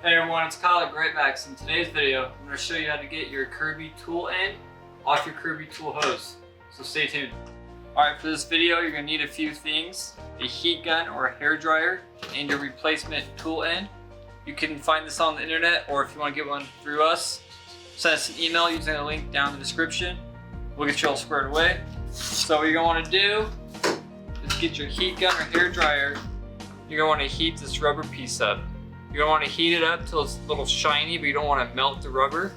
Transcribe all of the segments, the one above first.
Hey everyone, it's Kyle at GreatVacs. In today's video, I'm going to show you how to get your Kirby tool end off your Kirby tool hose. So stay tuned. Alright, for this video, you're going to need a few things. A heat gun or a hairdryer and your replacement tool end. You can find this on the internet, or if you want to get one through us, send us an email using the link down in the description. We'll get you all squared away. So what you're going to want to do is get your heat gun or hairdryer. You're going to want to heat this rubber piece up. You're going to want to heat it up till it's a little shiny, but you don't want to melt the rubber.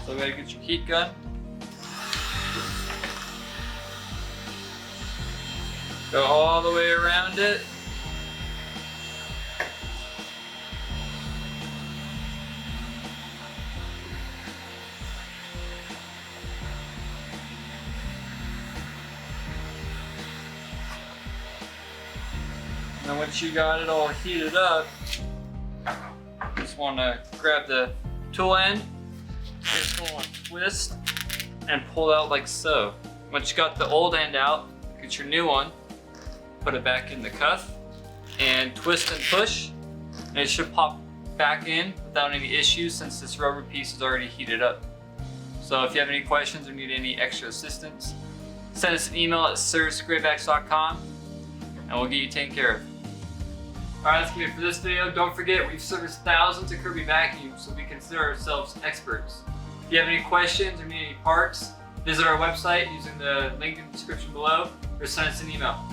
So you got to get your heat gun. Go all the way around it. And once you got it all heated up, just want to grab the tool end, just want to twist and pull out like so. Once you got the old end out, get your new one, put it back in the cuff, and twist and push, and it should pop back in without any issues since this rubber piece is already heated up. So if you have any questions or need any extra assistance, send us an email at service@greatvacs.com and we'll get you taken care of. Alright, that's gonna be it for this video. Don't forget, we've serviced thousands of Kirby vacuums, so we consider ourselves experts. If you have any questions or need any parts, visit our website using the link in the description below, or send us an email.